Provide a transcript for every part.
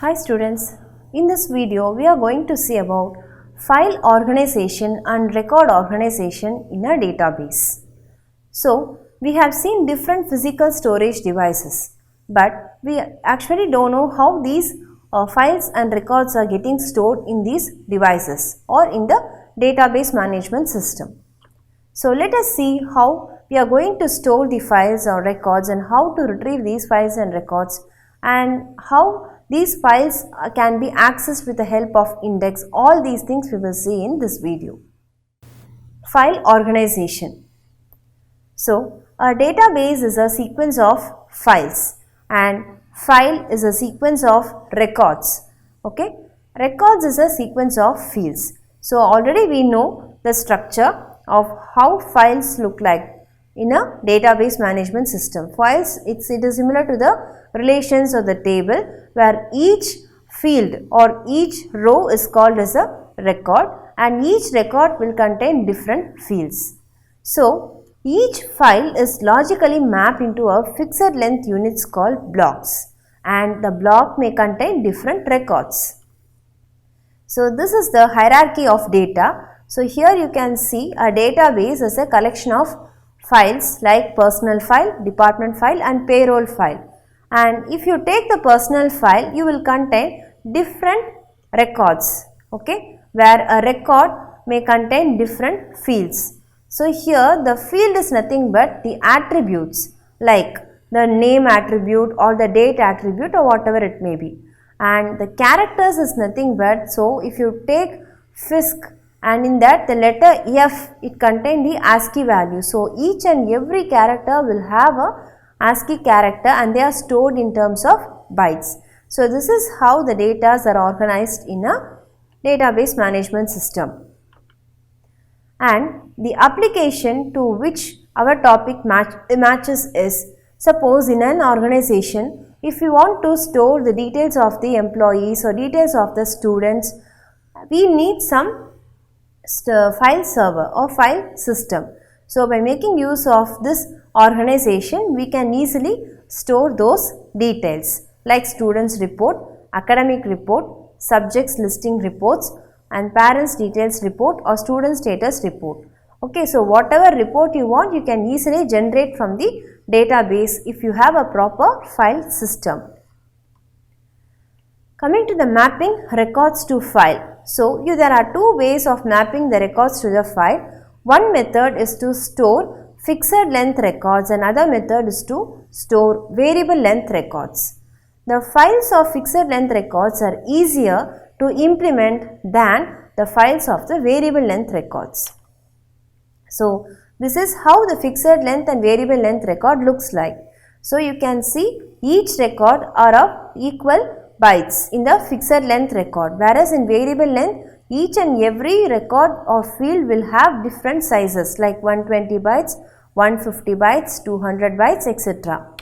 Hi students, in this video we are going to see about file organization and record organization in a database. So we have seen different physical storage devices, but we actually don't know how these files and records are getting stored in these devices or in the database management system. So let us see how we are going to store the files or records and how to retrieve these files and records and how these files can be accessed with the help of index. All these things we will see in this video. File organization. So a database is a sequence of files and file is a sequence of records. Okay, records is a sequence of fields. So already we know the structure of how files look like in a database management system. Files, it is similar to the relations of the table where each field or each row is called as a record and each record will contain different fields. So each file is logically mapped into a fixed length units called blocks and the block may contain different records. So this is the hierarchy of data. So here you can see a database as a collection of files like personal file, department file and payroll file. And if you take the personal file, you will contain different records, okay, where a record may contain different fields. So here the field is nothing but the attributes like the name attribute or the date attribute or whatever it may be. And the characters is nothing but, so if you take FISC and in that the letter F, it contains the ASCII value. So each and every character will have a ASCII character and they are stored in terms of bytes. So this is how the data are organized in a database management system. And the application to which our topic matches is, suppose in an organization, if you want to store the details of the employees or details of the students, we need some file server or file system. So by making use of this organization, we can easily store those details like students report, academic report, subjects listing reports and parents details report or student status report. Okay, so whatever report you want, you can easily generate from the database if you have a proper file system. Coming to the mapping records to file. So there are two ways of mapping the records to the file. One method is to store fixed length records and another method is to store variable length records. The files of fixed length records are easier to implement than the files of the variable length records. So this is how the fixed length and variable length record looks like. So you can see each record are of equal bytes in the fixed length record, whereas in variable length each and every record or field will have different sizes like 120 bytes, 150 bytes, 200 bytes, etc.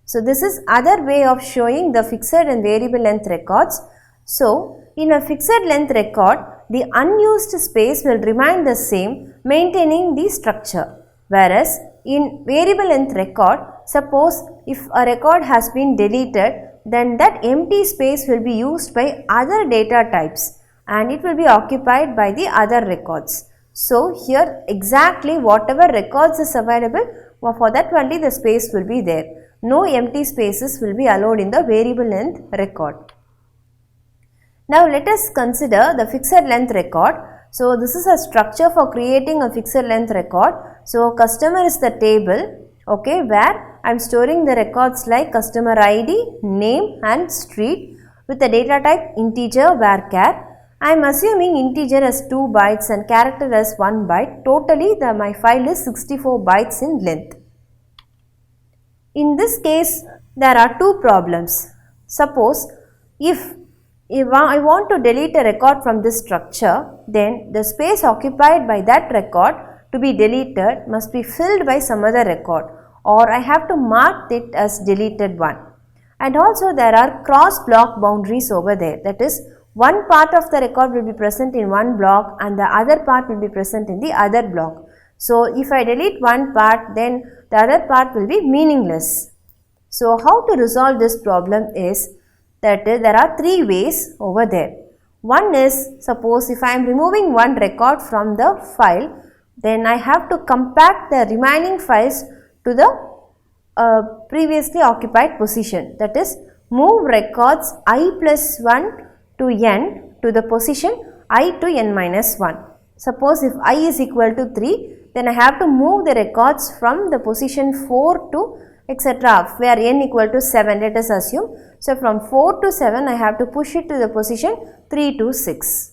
So this is other way of showing the fixed and variable length records. So in a fixed length record, the unused space will remain the same, maintaining the structure, whereas in variable length record, suppose if a record has been deleted, then that empty space will be used by other data types and it will be occupied by the other records. So here exactly whatever records is available, for that only the space will be there. No empty spaces will be allowed in the variable length record. Now let us consider the fixed length record. So this is a structure for creating a fixed length record. So customer is the table, okay, where I am storing the records like customer ID, name and street with the data type integer varchar. I am assuming integer as 2 bytes and character as 1 byte. Totally my file is 64 bytes in length. In this case there are two problems. Suppose if I want to delete a record from this structure, then the space occupied by that record to be deleted must be filled by some other record, or I have to mark it as deleted one. And also there are cross block boundaries over there, that is one part of the record will be present in one block and the other part will be present in the other block. So if I delete one part, then the other part will be meaningless. So how to resolve this problem is, that is, there are three ways over there. One is, suppose if I am removing one record from the file, then I have to compact the remaining files to the previously occupied position, that is, move records I plus 1 to n to the position I to n minus 1. Suppose if I is equal to 3, then I have to move the records from the position 4 to etc. where n equal to 7, let us assume. So, from 4 to 7 I have to push it to the position 3 to 6.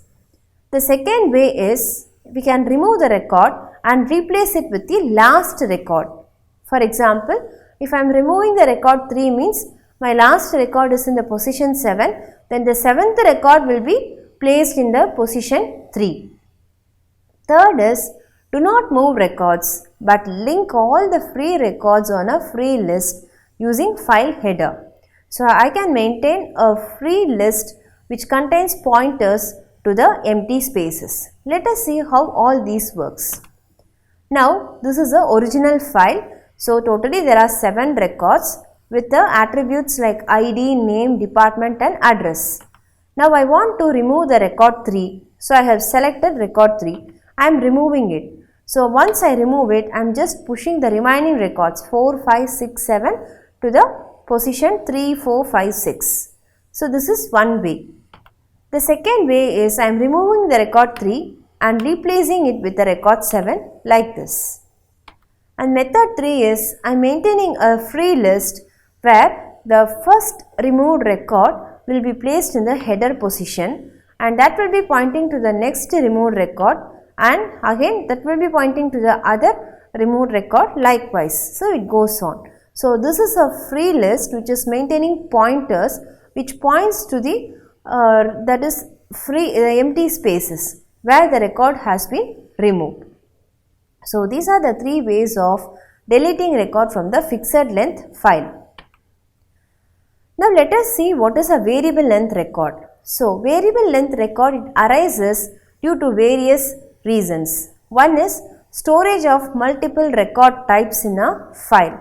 The second way is, we can remove the record and replace it with the last record. For example, if I am removing the record 3 means my last record is in the position 7, then the 7th record will be placed in the position 3. Third is, do not move records but link all the free records on a free list using file header. So, I can maintain a free list which contains pointers to the empty spaces. Let us see how all these works. Now, this is the original file. So, totally there are 7 records with the attributes like ID, name, department and address. Now, I want to remove the record 3. So, I have selected record 3. I am removing it. So, once I remove it, I am just pushing the remaining records 4, 5, 6, 7 to the position 3, 4, 5, 6. So, this is one way. The second way is, I am removing the record 3 and replacing it with the record 7 like this. And method 3 is, I am maintaining a free list where the first removed record will be placed in the header position, and that will be pointing to the next removed record, and again that will be pointing to the other removed record likewise. So, it goes on. So, this is a free list which is maintaining pointers which points to the that is free empty spaces where the record has been removed. So, these are the three ways of deleting record from the fixed length file. Now, let us see what is a variable length record. So, variable length record, it arises due to various reasons. One is storage of multiple record types in a file,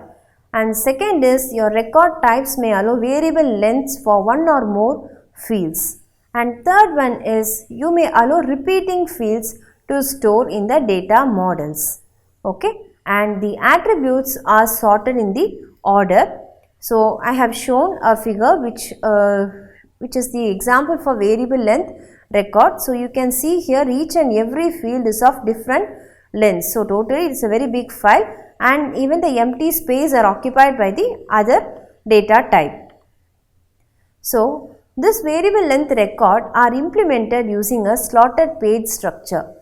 and second is your record types may allow variable lengths for one or more fields, and third one is you may allow repeating fields to store in the data models. Okay, and the attributes are sorted in the order. So, I have shown a figure which is the example for variable length record. So, you can see here each and every field is of different lengths. So, totally it is a very big file, and even the empty space are occupied by the other data type. So, this variable length record are implemented using a slotted page structure.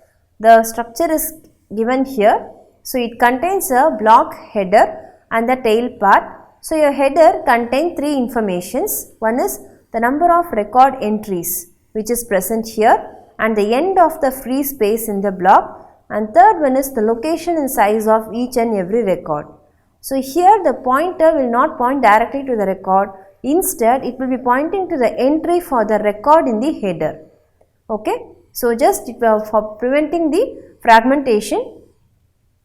The structure is given here. So, it contains a block header and the tail part. So, your header contains three informations. One is the number of record entries which is present here and the end of the free space in the block, and third one is the location and size of each and every record. So, here the pointer will not point directly to the record, instead it will be pointing to the entry for the record in the header. Okay. So, just for preventing the fragmentation,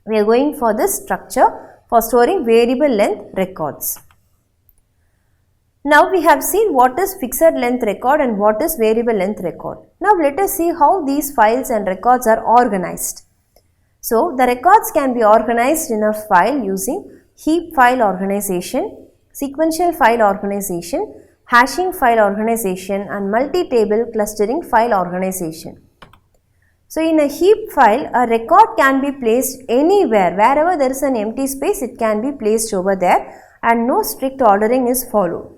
we are going for this structure for storing variable length records. Now, we have seen what is fixed length record and what is variable length record. Now, let us see how these files and records are organized. So, the records can be organized in a file using heap file organization, sequential file organization, hashing file organization and multi-table clustering file organization. So, in a heap file, a record can be placed anywhere. Wherever there is an empty space, it can be placed over there and no strict ordering is followed.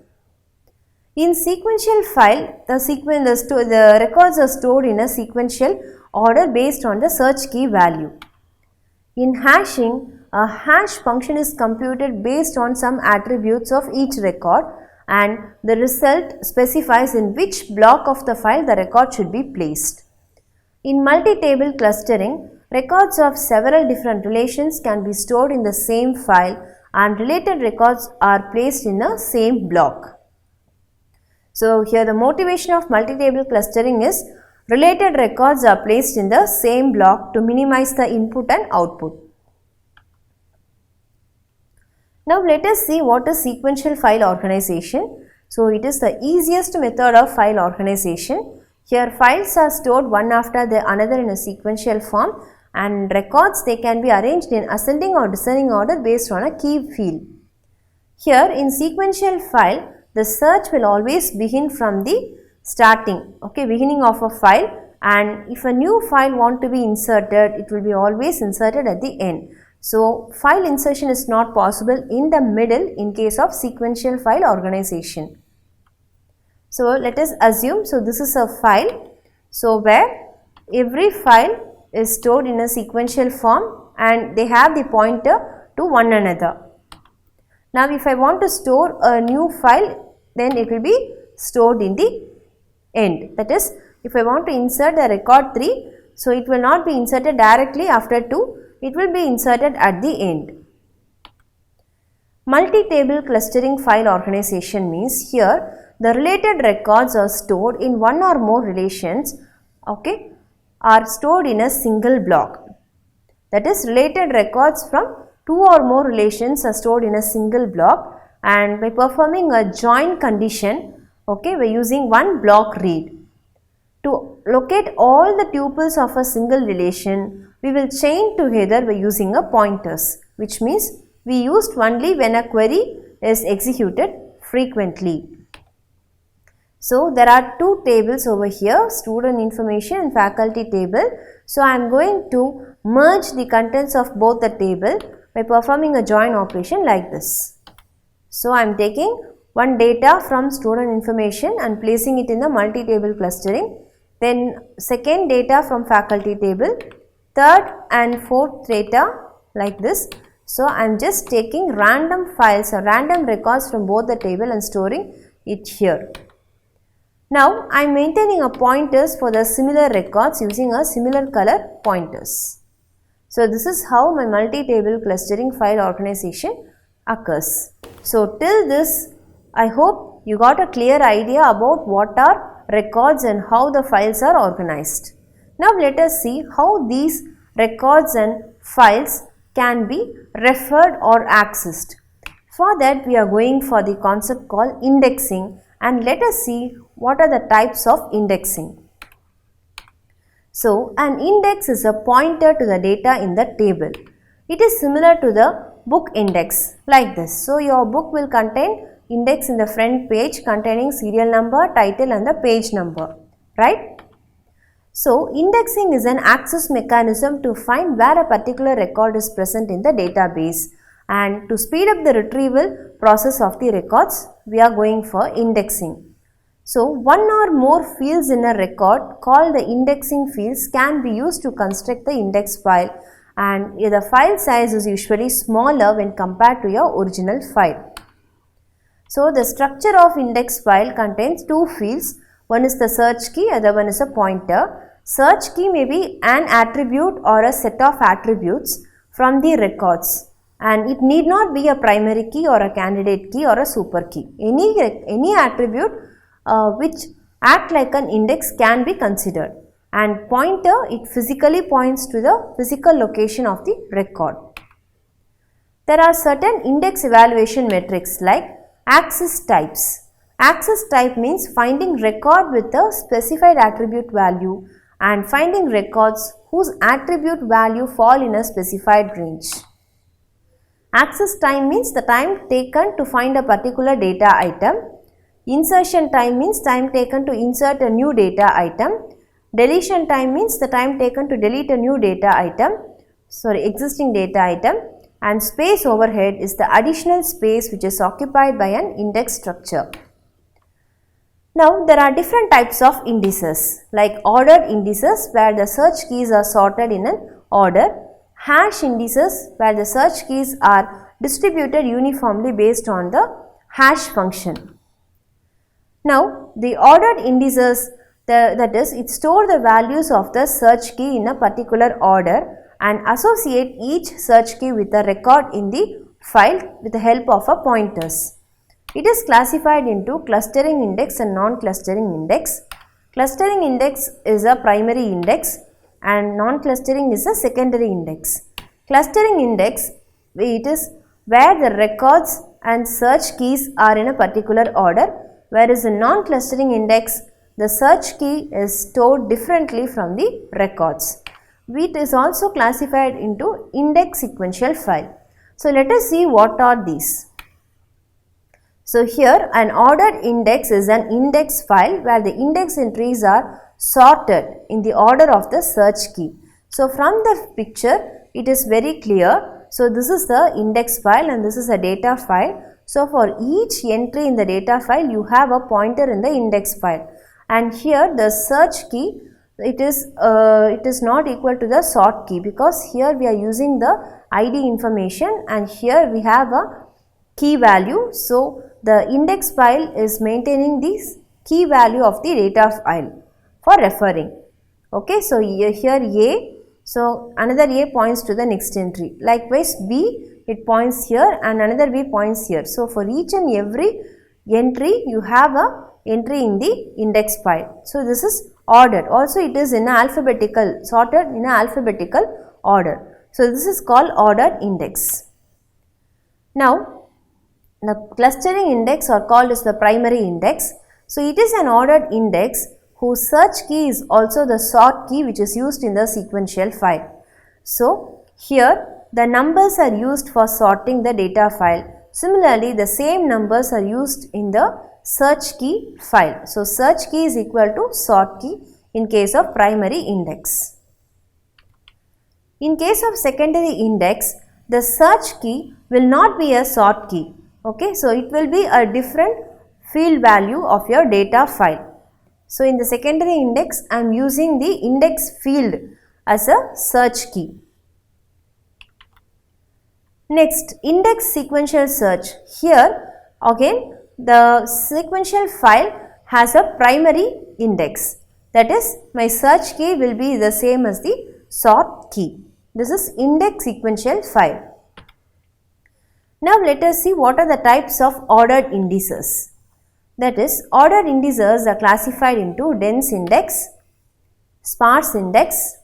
In sequential file, the records are stored in a sequential order based on the search key value. In hashing, a hash function is computed based on some attributes of each record, and the result specifies in which block of the file the record should be placed. In multi-table clustering, records of several different relations can be stored in the same file and related records are placed in the same block. So, here the motivation of multi-table clustering is related records are placed in the same block to minimize the input and output. Now, let us see what is sequential file organization. So it is the easiest method of file organization. Here files are stored one after the another in a sequential form, and records, they can be arranged in ascending or descending order based on a key field. Here in sequential file, the search will always begin from the starting, beginning of a file, and if a new file want to be inserted, it will be always inserted at the end. So file insertion is not possible in the middle in case of sequential file organization. So let us assume, so this is a file, so where every file is stored in a sequential form and they have the pointer to one another. Now if I want to store a new file, then it will be stored in the end. That is, if I want to insert a record 3, so it will not be inserted directly after 2, it will be inserted at the end. Multi-table clustering file organization means here the related records are stored in one or more relations, are stored in a single block. That is, related records from two or more relations are stored in a single block, and by performing a join condition, by using one block read. To locate all the tuples of a single relation, we will chain together by using a pointers, which means we used only when a query is executed frequently. So there are two tables over here, student information and faculty table. So I am going to merge the contents of both the table by performing a join operation like this. So I am taking one data from student information and placing it in the multi-table clustering. Then second data from faculty table, third and fourth data like this. So I am just taking random files or random records from both the table and storing it here. Now I am maintaining a pointers for the similar records using a similar color pointers. So this is how my multi-table clustering file organization occurs. So till this, I hope you got a clear idea about what are records and how the files are organized. Now let us see how these records and files can be referred or accessed. For that we are going for the concept called indexing, and let us see what are the types of indexing. So an index is a pointer to the data in the table. It is similar to the book index like this. So your book will contain index in the front page containing serial number, title and the page number, right? So indexing is an access mechanism to find where a particular record is present in the database, and to speed up the retrieval process of the records, we are going for indexing. So one or more fields in a record called the indexing fields can be used to construct the index file, and the file size is usually smaller when compared to your original file. So the structure of index file contains two fields. One is the search key, other one is a pointer. Search key may be an attribute or a set of attributes from the records, and it need not be a primary key or a candidate key or a super key. Any attribute which act like an index can be considered, and pointer, it physically points to the physical location of the record. There are certain index evaluation metrics like access types. Access type means finding record with a specified attribute value and finding records whose attribute value fall in a specified range. Access time means the time taken to find a particular data item. Insertion time means time taken to insert a new data item. Deletion time means the time taken to delete a new existing data item. And space overhead is the additional space which is occupied by an index structure. Now there are different types of indices like ordered indices where the search keys are sorted in an order, hash indices where the search keys are distributed uniformly based on the hash function. Now the ordered indices, that is, it stores the values of the search key in a particular order and associate each search key with a record in the file with the help of a pointers. It is classified into clustering index and non-clustering index. Clustering index is a primary index and non-clustering is a secondary index. Clustering index, it is where the records and search keys are in a particular order, whereas in non-clustering index, the search key is stored differently from the records. It is also classified into index sequential file. So let us see what are these. So here an ordered index is an index file where the index entries are sorted in the order of the search key. So from the picture it is very clear. So this is the index file and this is a data file. So for each entry in the data file you have a pointer in the index file, and here the search key it is not equal to the sort key, because here we are using the ID information and here we have a key value. So the index file is maintaining this key value of the data file for referring. Okay, so here A, so another A points to the next entry. Likewise B, it points here and another B points here. So for each and every entry you have a entry in the index file. So this is ordered. Also it is in alphabetical, sorted in alphabetical order. So this is called ordered index. Now the clustering index are called as the primary index. So it is an ordered index whose search key is also the sort key which is used in the sequential file. So here the numbers are used for sorting the data file. Similarly, the same numbers are used in the search key file. So search key is equal to sort key in case of primary index. In case of secondary index, the search key will not be a sort key. Okay, so it will be a different field value of your data file. So in the secondary index, I am using the index field as a search key. Next, index sequential search. Here again the sequential file has a primary index. That is, my search key will be the same as the sort key. This is index sequential file. Now let us see what are the types of ordered indices. That is, ordered indices are classified into dense index, sparse index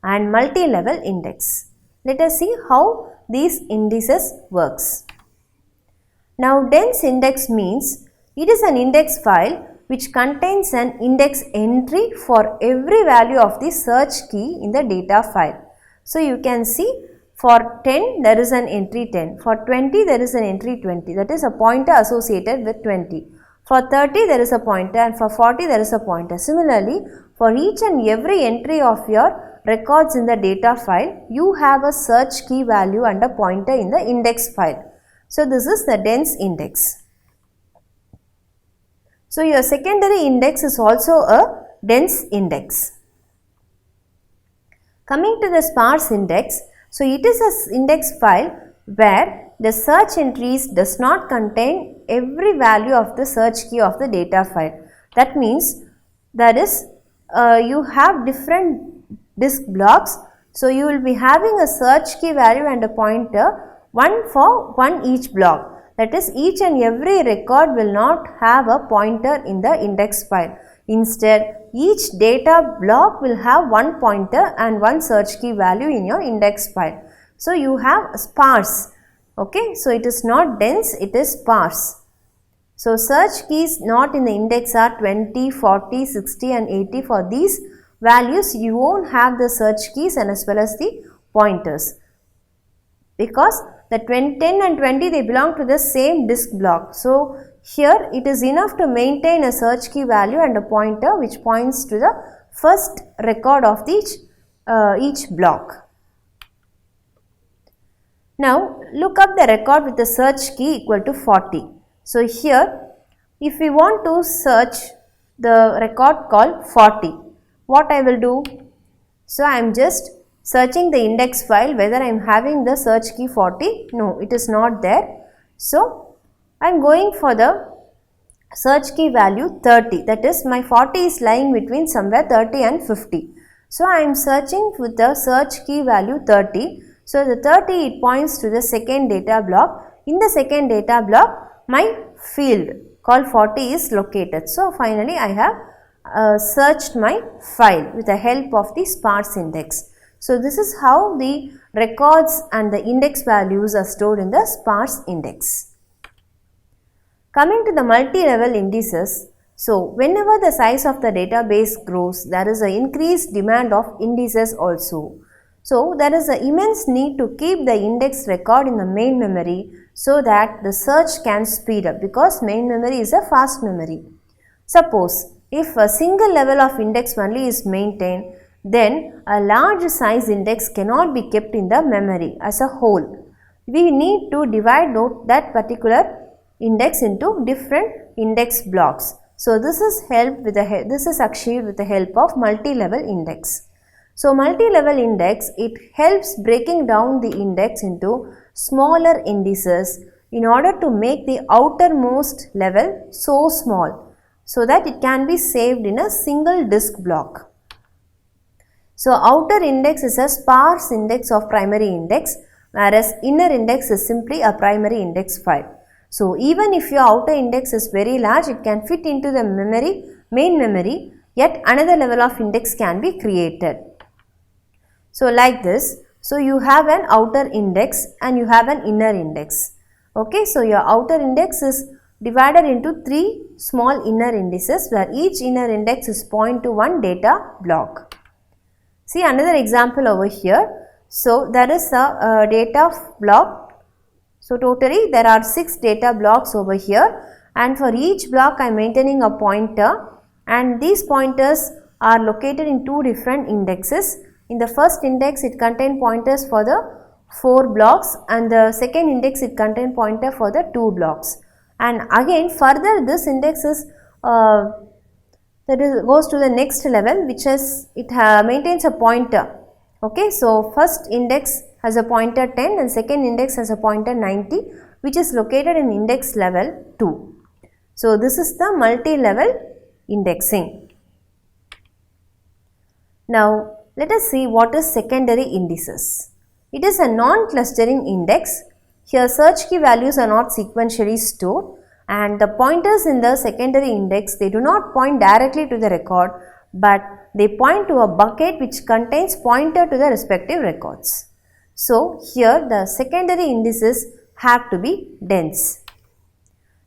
and multi-level index. Let us see how these indices works. Now dense index means it is an index file which contains an index entry for every value of the search key in the data file. So you can see for 10 there is an entry 10, for 20 there is an entry 20, that is a pointer associated with 20. For 30 there is a pointer and for 40 there is a pointer. Similarly, for each and every entry of your records in the data file, you have a search key value and a pointer in the index file. So this is the dense index. So your secondary index is also a dense index. Coming to the sparse index, so it is an index file where the search entries does not contain every value of the search key of the data file. That means that is you have different disk blocks. So you will be having a search key value and a pointer, one for one each block. That is, each and every record will not have a pointer in the index file. Instead, each data block will have one pointer and one search key value in your index file. So you have sparse. Okay, so it is not dense, it is sparse. So search keys not in the index are 20, 40, 60 and 80. For these values you won't have the search keys and as well as the pointers, because the 10 and 20 they belong to the same disk block. So here it is enough to maintain a search key value and a pointer which points to the first record of each block. Now look up the record with the search key equal to 40. So here if we want to search the record called 40, what I will do? So I am just searching the index file whether I am having the search key 40. No, it is not there. So I am going for the search key value 30. That is, my 40 is lying between somewhere 30 and 50. So I am searching with the search key value 30. So the 30 it points to the second data block. In the second data block my field called 40 is located. So finally I have searched my file with the help of the sparse index. So this is how the records and the index values are stored in the sparse index. Coming to the multi-level indices, so whenever the size of the database grows, there is an increased demand of indices also. So there is an immense need to keep the index record in the main memory so that the search can speed up, because main memory is a fast memory. Suppose if a single level of index only is maintained, then a large size index cannot be kept in the memory as a whole. We need to divide out that particular index into different index blocks. So this is achieved with the help of multi-level index. So multi-level index, it helps breaking down the index into smaller indices in order to make the outermost level so small so that it can be saved in a single disk block. So outer index is a sparse index of primary index, whereas inner index is simply a primary index file. So even if your outer index is very large, it can fit into the main memory, yet another level of index can be created. So like this, so you have an outer index and you have an inner index. Okay, so your outer index is divided into 3 small inner indices where each inner index is point to one data block. See another example over here. So there is a data block. So totally there are 6 data blocks over here, and for each block I am maintaining a pointer, and these pointers are located in 2 different indexes. In the first index it contains pointers for the 4 blocks, and the second index it contains pointer for the 2 blocks. And again further this index is goes to the next level, which is maintains a pointer. Okay, so first index has a pointer 10 and second index has a pointer 90, which is located in index level 2. So this is the multi-level indexing. Now let us see what is secondary indices. It is a non-clustering index. Here search key values are not sequentially stored, and the pointers in the secondary index, they do not point directly to the record, but they point to a bucket which contains pointer to the respective records. So here the secondary indices have to be dense.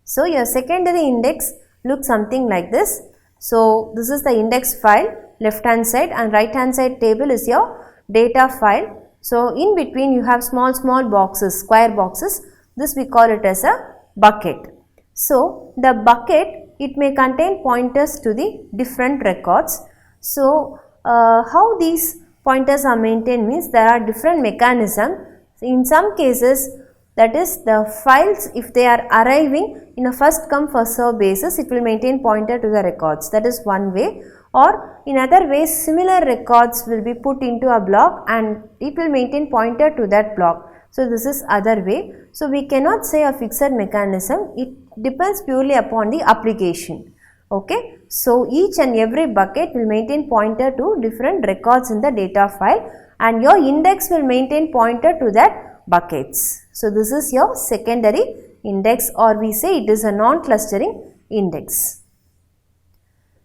So your secondary index looks something like this. So this is the index file, left hand side, and right hand side table is your data file. So in between you have small boxes, square boxes. This we call it as a bucket. So the bucket, it may contain pointers to the different records. So how these pointers are maintained means there are different mechanisms. In some cases, that is the files, if they are arriving in a first come first serve basis, it will maintain pointer to the records. That is one way. Or in other ways, similar records will be put into a block and it will maintain pointer to that block. So this is other way. So we cannot say a fixed mechanism. It depends purely upon the application. Okay. So each and every bucket will maintain pointer to different records in the data file, and your index will maintain pointer to that buckets. So this is your secondary index, or we say it is a non-clustering index.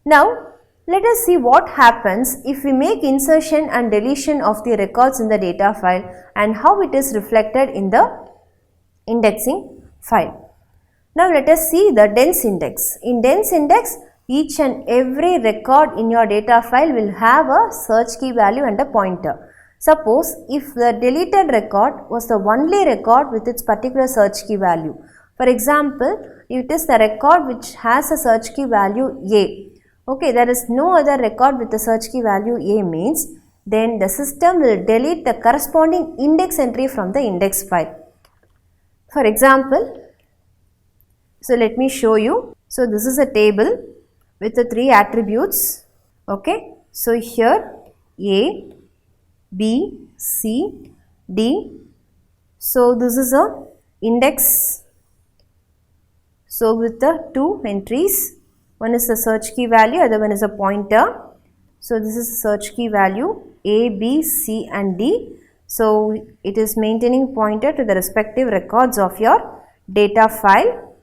Now let us see what happens if we make insertion and deletion of the records in the data file and how it is reflected in the indexing file. Now let us see the dense index. In dense index, each and every record in your data file will have a search key value and a pointer. Suppose if the deleted record was the only record with its particular search key value. For example, if it is the record which has a search key value A. Okay, there is no other record with the search key value A means, then the system will delete the corresponding index entry from the index file. For example, so let me show you. So this is a table with the 3 attributes. Okay, so here A, B, C, D. So this is a index. So with the 2 entries, one is the search key value, other one is a pointer. So this is the search key value A, B, C and D. So it is maintaining pointer to the respective records of your data file.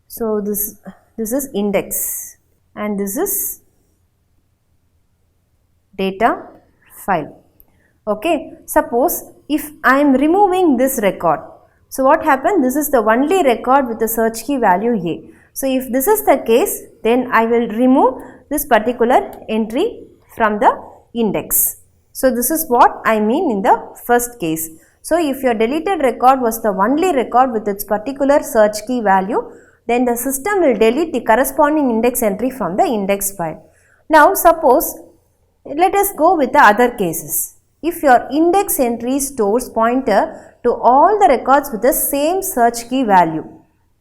So this is index and this is data file. Okay, suppose if I am removing this record, So what happened? This is the only record with the search key value A. So if this is the case, then I will remove this particular entry from the index. So this is what I mean in the first case. So if your deleted record was the only record with its particular search key value, then the system will delete the corresponding index entry from the index file. Now suppose, let us go with the other cases. If your index entry stores pointer to all the records with the same search key value,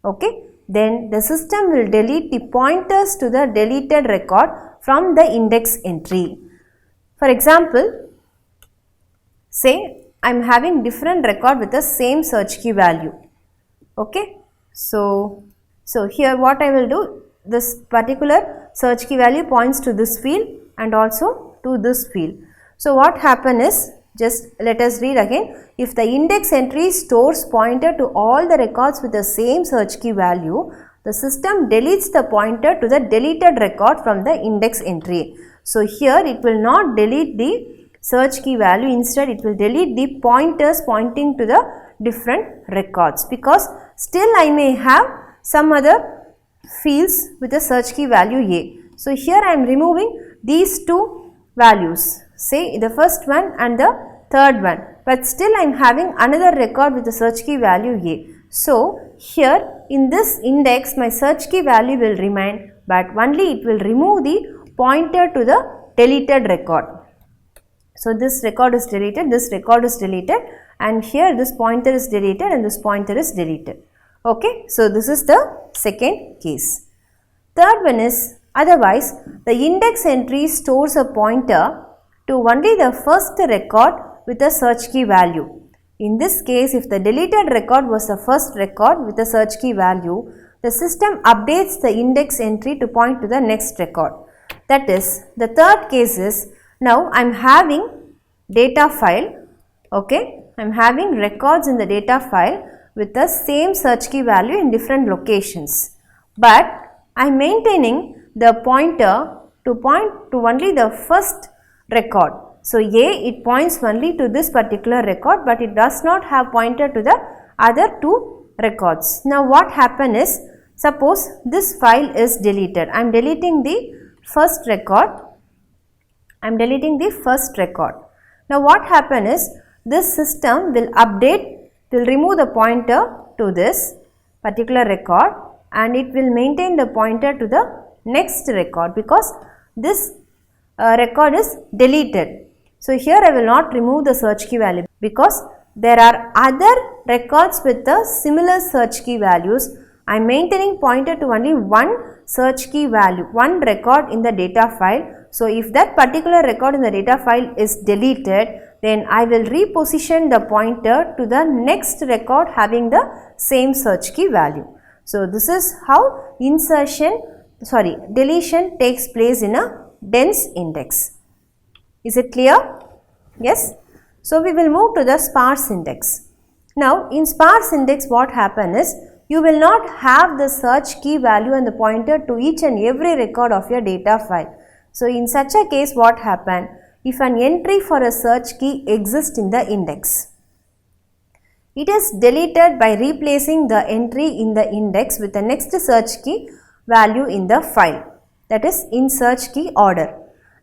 okay, then the system will delete the pointers to the deleted record from the index entry. For example, say I am having different record with the same search key value. Okay, so here what I will do, this particular search key value points to this field and also to this field. So what happen is, just let us read again. If the index entry stores pointer to all the records with the same search key value, the system deletes the pointer to the deleted record from the index entry. So here it will not delete the search key value, instead it will delete the pointers pointing to the different records, because still I may have some other fields with a search key value A. So here I am removing these two values, say the first one and the third one, but still I am having another record with the search key value A. So here in this index my search key value will remain, but only it will remove the pointer to the deleted record. So this record is deleted, this record is deleted, and here this pointer is deleted and this pointer is deleted. Okay, so this is the second case. Third one is, otherwise the index entry stores a pointer to only the first record with a search key value. In this case, if the deleted record was the first record with a search key value, the system updates the index entry to point to the next record. That is, the third case is, now I am having data file, okay, I am having records in the data file with the same search key value in different locations, but I am maintaining the pointer to point to only the first record. So A, it points only to this particular record, but it does not have pointer to the other two records. Now what happen is, suppose this file is deleted, I am deleting the first record. Now what happen is, this system will remove the pointer to this particular record and it will maintain the pointer to the next record, because this record is deleted. So here I will not remove the search key value, because there are other records with the similar search key values. I am maintaining pointer to only one search key value, one record in the data file. So if that particular record in the data file is deleted, then I will reposition the pointer to the next record having the same search key value. So this is how deletion takes place in a dense index. Is it clear? Yes. So we will move to the sparse index. Now in sparse index what happen is, you will not have the search key value and the pointer to each and every record of your data file. So in such a case what happen, if an entry for a search key exists in the index, it is deleted by replacing the entry in the index with the next search key value in the file, that is in search key order.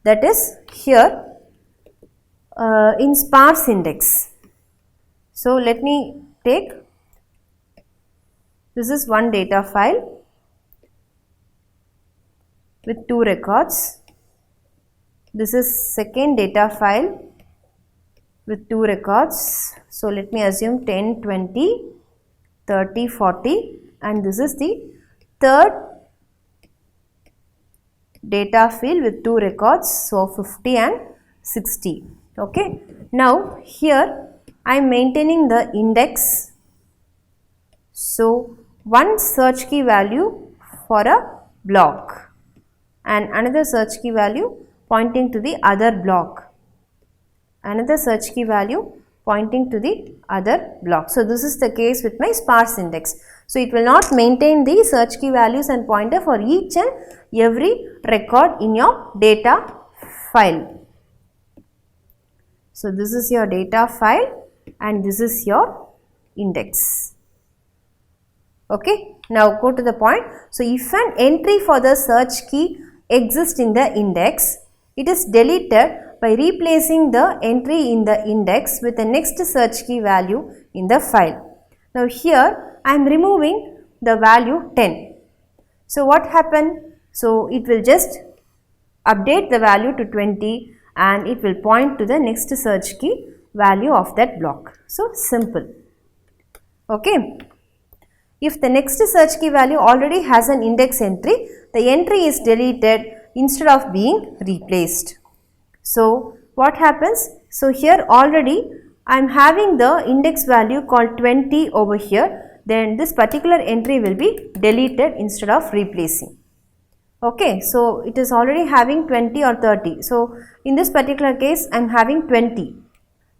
That is here in sparse index. So let me take, this is one data file with two records. This is second data file with two records. So let me assume 10, 20, 30, 40, and this is the third data field with two records, so 50 and 60. Okay. Now here I am maintaining the index. So one search key value for a block and another search key value pointing to the other block, another search key value pointing to the other block. So this is the case with my sparse index. So it will not maintain the search key values and pointer for each and every record in your data file. So this is your data file and this is your index. Okay, now go to the point. So if an entry for the search key exists in the index, it is deleted by replacing the entry in the index with the next search key value in the file. Now here I am removing the value 10. So what happened? So it will just update the value to 20 and it will point to the next search key value of that block. So simple. Okay. If the next search key value already has an index entry, the entry is deleted instead of being replaced. So what happens? So here already I am having the index value called 20 over here, then this particular entry will be deleted instead of replacing. Okay, so it is already having 20 or 30. So in this particular case I am having 20.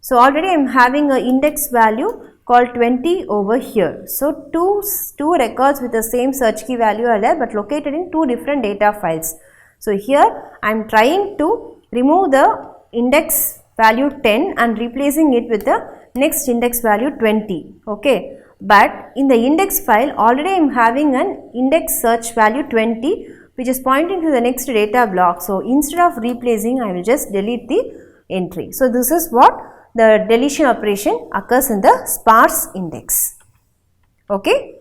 So already I am having an index value called 20 over here. So two records with the same search key value are there but located in two different data files. So here I am trying to remove the index value 10 and replacing it with the next index value 20. Okay, but in the index file already I am having an index search value 20 which is pointing to the next data block. So instead of replacing I will just delete the entry. So this is what the deletion operation occurs in the sparse index. Okay.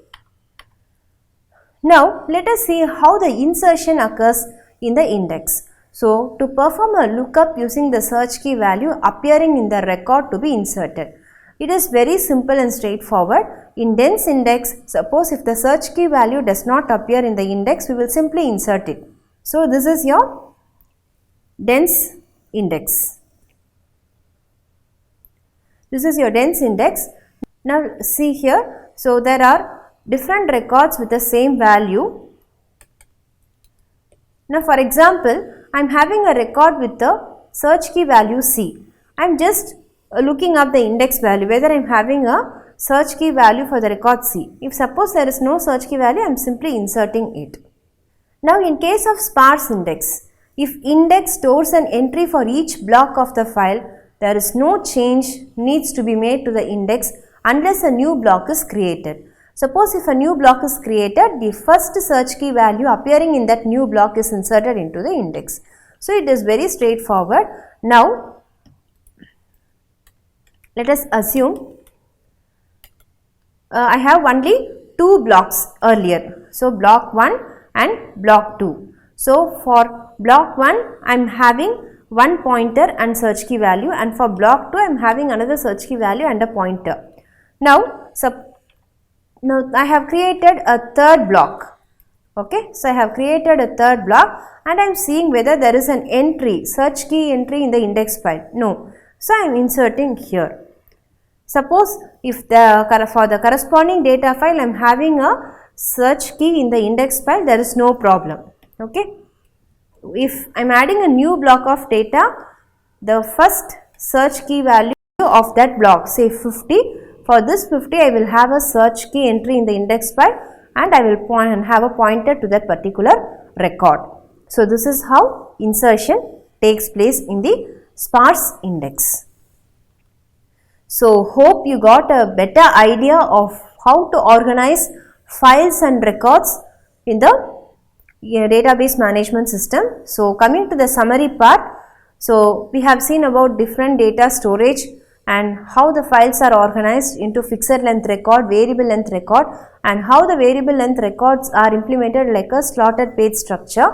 Now let us see how the insertion occurs in the index. So to perform a lookup using the search key value appearing in the record to be inserted. It is very simple and straightforward. In dense index, suppose if the search key value does not appear in the index, we will simply insert it. So this is your dense index. This is your dense index. Now see here, so there are different records with the same value. Now for example, I am having a record with the search key value C. I am just looking up the index value whether I am having a search key value for the record C. If suppose there is no search key value, I am simply inserting it. Now in case of sparse index, if index stores an entry for each block of the file, there is no change needs to be made to the index unless a new block is created. Suppose if a new block is created, the first search key value appearing in that new block is inserted into the index. So it is very straightforward. Now let us assume I have only two blocks earlier. So block 1 and block 2. So for block 1 I am having one pointer and search key value, and for block 2 I am having another search key value and a pointer. Now I have created a third block. Okay, so I have created a third block and I am seeing whether there is an entry, search key entry in the index file. No. So I am inserting here. Suppose if for the corresponding data file I am having a search key in the index file, there is no problem. Okay. If I am adding a new block of data, the first search key value of that block, say 50, for this 50 I will have a search key entry in the index file and I will have a pointer to that particular record. So this is how insertion takes place in the sparse index. So hope you got a better idea of how to organize files and records in the database management system. So coming to the summary part, so we have seen about different data storage and how the files are organized into fixed length record, variable length record, and how the variable length records are implemented like a slotted page structure,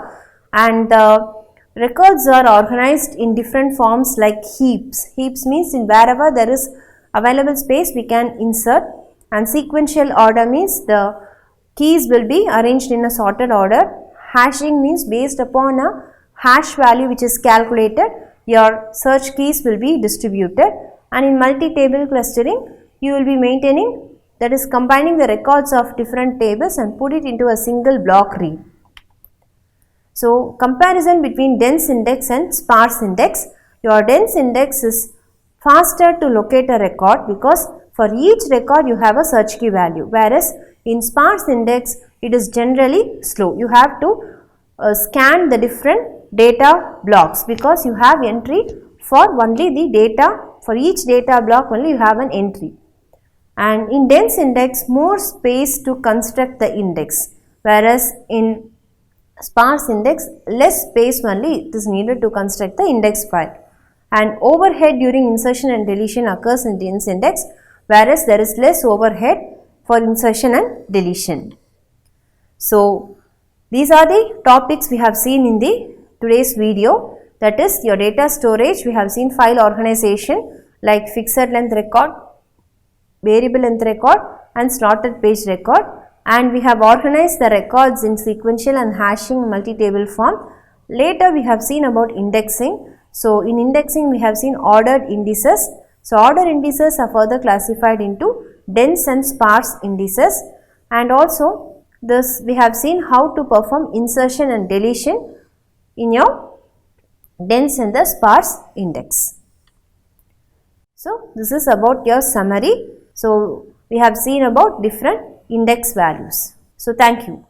and the records are organized in different forms like heaps. Heaps means in wherever there is available space we can insert, and sequential order means the keys will be arranged in a sorted order. Hashing means based upon a hash value which is calculated, your search keys will be distributed. And in multi-table clustering, you will be maintaining, that is combining the records of different tables and put it into a single block read. So comparison between dense index and sparse index. Your dense index is faster to locate a record because for each record you have a search key value, whereas in sparse index it is generally slow. You have to scan the different data blocks because you have entry for only the data, for each data block only you have an entry. and in dense index more space to construct the index, whereas in sparse index less space only is needed to construct the index file, and overhead during insertion and deletion occurs in dense index, whereas there is less overhead for insertion and deletion. So these are the topics we have seen in the today's video, that is your data storage. We have seen file organization like fixed length record, variable length record and slotted page record, and we have organized the records in sequential and hashing multi-table form. Later we have seen about indexing. So in indexing we have seen ordered indices. So ordered indices are further classified into dense and sparse indices, and also this we have seen how to perform insertion and deletion in your dense and the sparse index. So this is about your summary. So we have seen about different index values. So thank you.